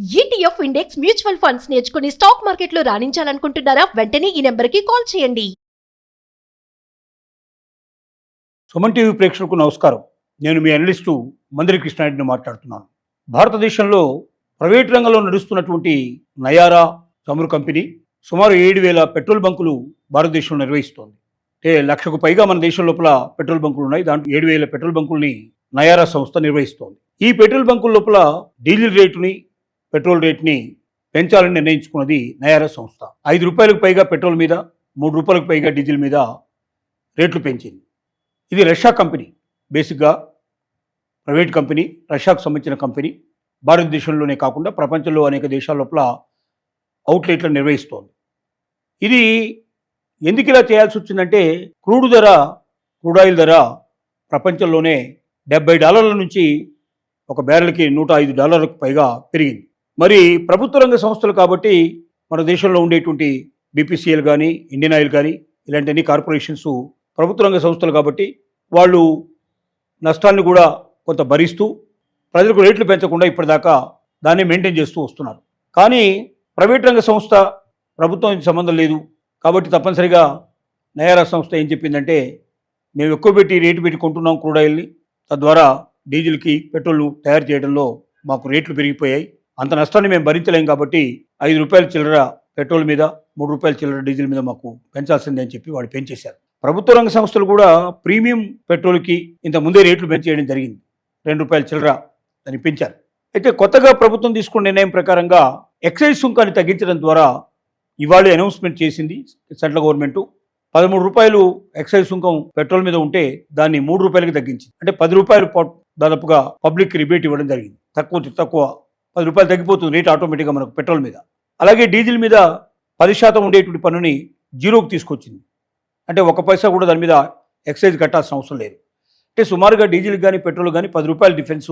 ETF index mutual funds నేర్చుకుని stock మార్కెట్లో రాణించాలనుకుంటున్నారా? వెంటనే ఈ నెంబర్కి కాల్ చేయండి. సుమన్ టీవీ ప్రేక్షకులకు నమస్కారం. నేను మీ అనలిస్టు మందిరి కృష్ణారెడ్డిని మాట్లాడుతున్నాను. భారతదేశంలో ప్రైవేట్ రంగంలో నడుస్తున్నటువంటి నయారా చమురు కంపెనీ సుమారు 7,000 పెట్రోల్ బంకులు భారతదేశంలో నిర్వహిస్తోంది. అంటే 1,00,000కు పైగా మన దేశం లోపల పెట్రోల్ బంకులు ఉన్నాయి. దాంట్లో 7,000 పెట్రోల్ బంకుల్ని నయారా సంస్థ నిర్వహిస్తోంది. ఈ పెట్రోల్ బంకుల లోపల డీజిల్ రేటుని, పెట్రోల్ రేట్ని పెంచాలని నిర్ణయించుకున్నది నయారా సంస్థ. 5 రూపాయలకు పైగా పెట్రోల్ మీద, 3 రూపాయలకు పైగా డీజిల్ మీద రేట్లు పెంచింది. ఇది రష్యా కంపెనీ, బేసిక్గా ప్రైవేట్ కంపెనీ, రష్యాకు సంబంధించిన కంపెనీ. భారతదేశంలోనే కాకుండా ప్రపంచంలో అనేక దేశాల లోపల అవుట్లెట్లను నిర్వహిస్తోంది. ఇది ఎందుకు ఇలా చేయాల్సి వచ్చిందంటే, క్రూడ్ ఆయిల్ ధర ప్రపంచంలోనే $70 నుంచి ఒక బ్యారెల్కి $105 పైగా పెరిగింది. మరి ప్రభుత్వ రంగ సంస్థలు కాబట్టి మన దేశంలో ఉండేటువంటి బీపీసీఎల్ కానీ, ఇండియన్ ఆయిల్ కానీ, ఇలాంటి అన్ని కార్పొరేషన్స్ ప్రభుత్వ రంగ సంస్థలు కాబట్టి వాళ్ళు నష్టాన్ని కూడా కొంత భరిస్తూ ప్రజలకు రేట్లు పెంచకుండా ఇప్పటిదాకా దాన్ని మెయింటైన్ చేస్తూ వస్తున్నారు. కానీ ప్రైవేట్ రంగ సంస్థ ప్రభుత్వం సంబంధం లేదు కాబట్టి తప్పనిసరిగా నయారా సంస్థ ఏం చెప్పిందంటే, మేము ఎక్కువ పెట్టి రేటు పెట్టి కొంటున్నాం క్రూడ్ ఆయిల్ని, తద్వారా డీజిల్కి పెట్రోల్ తయారు చేయడంలో మాకు రేట్లు పెరిగిపోయాయి, అంత నష్టాన్ని మేము భరించలేం కాబట్టి 5 రూపాయల చిల్లర పెట్రోల్ మీద, 3 రూపాయల చిల్లర డీజిల్ మీద మాకు పెంచాల్సిందే అని చెప్పి వాళ్ళు పెంచేశారు. ప్రభుత్వ రంగ సంస్థలు కూడా ప్రీమియం పెట్రోల్కి ఇంత ముందే రేట్లు పెంచేయడం జరిగింది. 2 రూపాయల చిల్లర దాన్ని పెంచారు. అయితే కొత్తగా ప్రభుత్వం తీసుకున్న నిర్ణయం ప్రకారంగా ఎక్సైజ్ సుంకాన్ని తగ్గించడం ద్వారా ఇవాళ అనౌన్స్మెంట్ చేసింది సెంట్రల్ గవర్నమెంట్. 13 రూపాయలు ఎక్సైజ్ సుంకం పెట్రోల్ మీద ఉంటే దాన్ని 3 రూపాయలకి తగ్గించింది. అంటే 10 రూపాయలు దాదాపుగా పబ్లిక్ రిబేట్ ఇవ్వడం జరిగింది. తక్కువ 10 రూపాయలు తగ్గిపోతుంది రేట్ ఆటోమేటిక్గా మనకు పెట్రోల్ మీద. అలాగే డీజిల్ మీద 10% ఉండేటువంటి పన్నుని 0కి తీసుకొచ్చింది. అంటే 1 పైసా కూడా దాని మీద ఎక్సైజ్ కట్టాల్సిన అవసరం లేదు. అంటే సుమారుగా డీజిల్ కానీ పెట్రోల్ కానీ 10 రూపాయల డిఫరెన్స్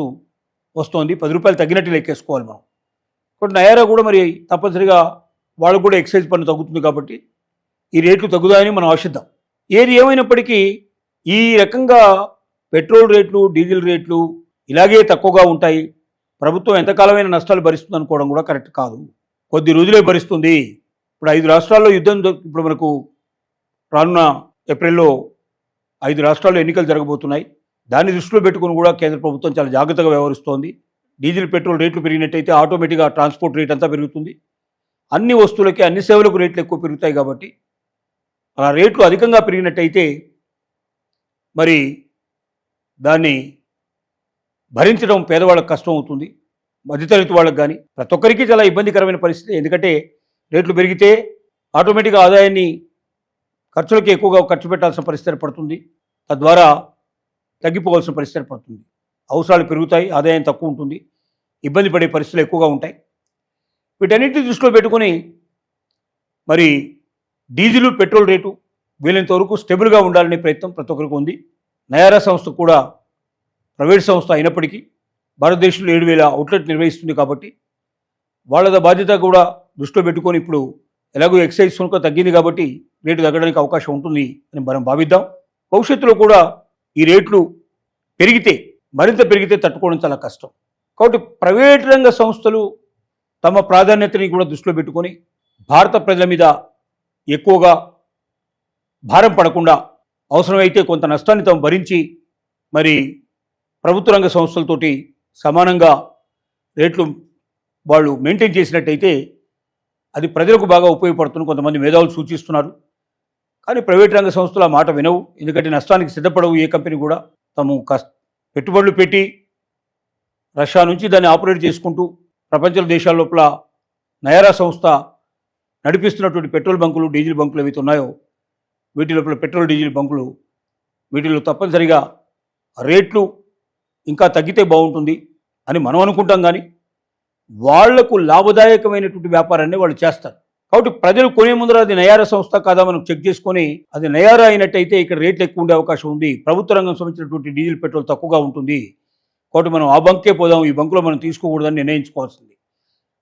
వస్తుంది. 10 రూపాయలు తగ్గినట్టు లెక్కేసుకోవాలి మనం. కాబట్టి నయారా కూడా మరి తప్పనిసరిగా వాళ్ళకు కూడా ఎక్సైజ్ పన్ను తగ్గుతుంది కాబట్టి ఈ రేట్లు తగ్గుతాయని మనం ఆశిద్దాం. ఏది ఏమైనప్పటికీ ఈ రకంగా పెట్రోల్ రేట్లు, డీజిల్ రేట్లు ఇలాగే తక్కువగా ఉంటాయి, ప్రభుత్వం ఎంతకాలమైన నష్టాలు భరిస్తుంది అనుకోవడం కూడా కరెక్ట్ కాదు. కొద్ది రోజులే భరిస్తుంది. ఇప్పుడు 5 రాష్ట్రాల్లో యుద్ధం, ఇప్పుడు మనకు రానున్న ఏప్రిల్లో 5 రాష్ట్రాల్లో ఎన్నికలు జరగబోతున్నాయి. దాన్ని దృష్టిలో పెట్టుకుని కూడా కేంద్ర ప్రభుత్వం చాలా జాగ్రత్తగా వ్యవహరిస్తోంది. డీజిల్ పెట్రోల్ రేట్లు పెరిగినట్టయితే ఆటోమేటిక్గా ట్రాన్స్పోర్ట్ రేట్ అంతా పెరుగుతుంది. అన్ని వస్తువులకి, అన్ని సేవలకు రేట్లు ఎక్కువ పెరుగుతాయి కాబట్టి ఆ రేట్లు అధికంగా పెరిగినట్టయితే మరి దాన్ని భరించడం పేదవాళ్ళకి కష్టం అవుతుంది, మధ్యతరగతి వాళ్ళకి కానీ ప్రతి ఒక్కరికి చాలా ఇబ్బందికరమైన పరిస్థితి. ఎందుకంటే రేట్లు పెరిగితే ఆటోమేటిక్గా ఆదాయాన్ని ఖర్చులకి ఎక్కువగా ఖర్చు పెట్టాల్సిన పరిస్థితి ఏర్పడుతుంది, తద్వారా తగ్గిపోవాల్సిన పరిస్థితి ఏర్పడుతుంది. అవసరాలు పెరుగుతాయి, ఆదాయం తక్కువ ఉంటుంది, ఇబ్బంది పడే పరిస్థితులు ఎక్కువగా ఉంటాయి. వీటన్నిటిని దృష్టిలో పెట్టుకొని మరి డీజిల్, పెట్రోల్ రేటు వీలైనంత వరకు స్టెబుల్గా ఉండాలనే ప్రయత్నం ప్రతి ఒక్కరికి ఉంది. నయారా సంస్థ కూడా ప్రైవేట్ సంస్థ అయినప్పటికీ భారతదేశంలో 7,000 అవుట్లెట్ నిర్వహిస్తుంది కాబట్టి వాళ్ళ బాధ్యత కూడా దృష్టిలో పెట్టుకొని ఇప్పుడు ఎలాగో ఎక్సైజ్ సుంకం తగ్గింది కాబట్టి రేటు తగ్గడానికి అవకాశం ఉంటుంది అని మనం భావిద్దాం. భవిష్యత్తులో కూడా ఈ రేట్లు మరింత పెరిగితే తట్టుకోవడం చాలా కష్టం. కాబట్టి ప్రైవేట్ రంగ సంస్థలు తమ ప్రాధాన్యతని కూడా దృష్టిలో పెట్టుకొని భారత ప్రజల మీద ఎక్కువగా భారం పడకుండా అవసరమైతే కొంత నష్టాన్ని తాము భరించి మరి ప్రభుత్వ రంగ సంస్థలతోటి సమానంగా రేట్లు వాళ్ళు మెయింటైన్ చేసినట్టయితే అది ప్రజలకు బాగా ఉపయోగపడుతుంది కొంతమంది మేధావులు సూచిస్తున్నారు. కానీ ప్రైవేట్ రంగ సంస్థలు ఆ మాట వినవు. ఎందుకంటే నష్టానికి సిద్ధపడవు. ఏ కంపెనీ కూడా తాము పెట్టుబడులు పెట్టి రష్యా నుంచి దాన్ని ఆపరేట్ చేసుకుంటూ ప్రపంచ దేశాల లోపల నయారా సంస్థ నడిపిస్తున్నటువంటి పెట్రోల్ బంకులు, డీజిల్ బంకులు ఏవైతే ఉన్నాయో వీటి లోపల పెట్రోల్, డీజిల్ బంకులు వీటిలో తప్పనిసరిగా రేట్లు ఇంకా తగ్గితే బాగుంటుంది అని మనం అనుకుంటాం. కానీ వాళ్లకు లాభదాయకమైనటువంటి వ్యాపారాన్ని వాళ్ళు చేస్తారు. కాబట్టి ప్రజలు కొనే ముందర అది నయారా సంస్థ కాదా మనం చెక్ చేసుకొని, అది నయారా అయినట్టయితే ఇక్కడ రేట్లు ఎక్కువ ఉండే అవకాశం ఉంది, ప్రభుత్వ రంగం సంబంధించినటువంటి డీజిల్, పెట్రోల్ తక్కువగా ఉంటుంది, కాబట్టి మనం ఆ బంకే పోదాం, ఈ బంకులో మనం తీసుకోకూడదని నిర్ణయించుకోవాల్సింది.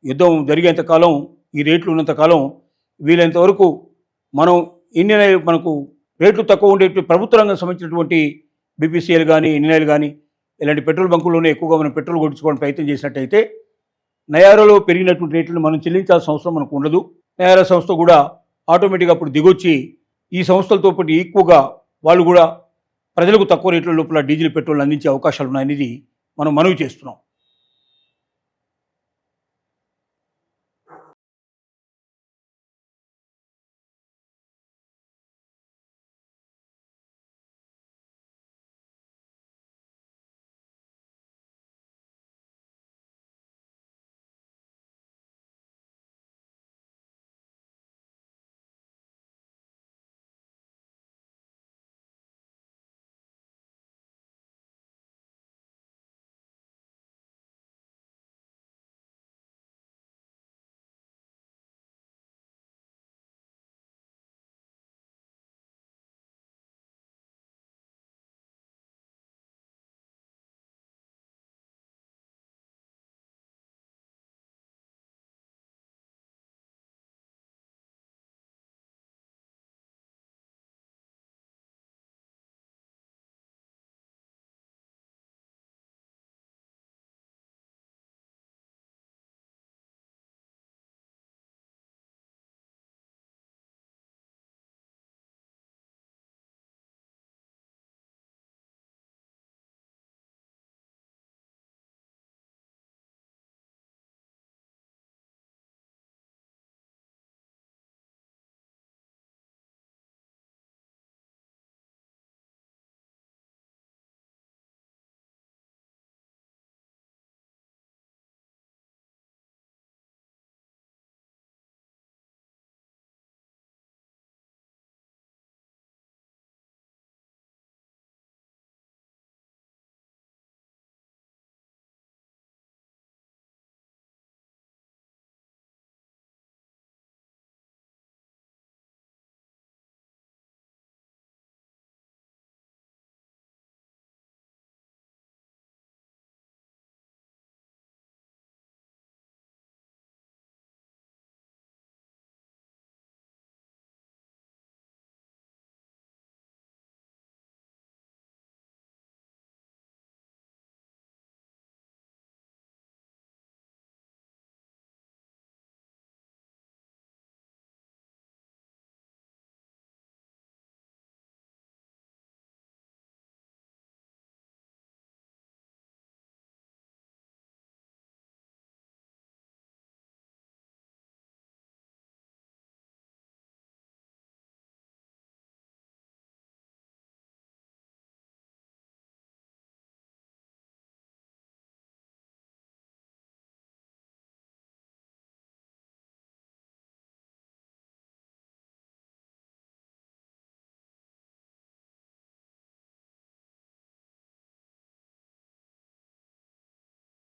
యుద్ధం జరిగేంత కాలం, ఈ రేట్లు ఉన్నంత కాలం వీలైనంత వరకు మనం ఇండియన్ ఆయిల్, మనకు రేట్లు తక్కువ ఉండేటువంటి ప్రభుత్వ రంగం సంబంధించినటువంటి బీపీసీఎల్ కానీ, ఇండియన్ ఆయిల్ కానీ ఇలాంటి పెట్రోల్ బంకుల్లోనే ఎక్కువగా మనం పెట్రోల్ కొట్టించుకోవడానికి ప్రయత్నం చేసినట్టయితే నయారాలో పెరిగినటువంటి రేట్లను మనం చెల్లించాల్సిన అవసరం మనకు ఉండదు. నయారా సంస్థ కూడా ఆటోమేటిక్గా అప్పుడు దిగొచ్చి ఈ సంస్థలతో పాటు ఈక్వగా వాళ్ళు కూడా ప్రజలకు తక్కువ రేట్ల లోపల డీజిల్ పెట్రోల్ అందించే అవకాశాలు ఉన్నాయనేది మనం మనవి చేస్తున్నాం.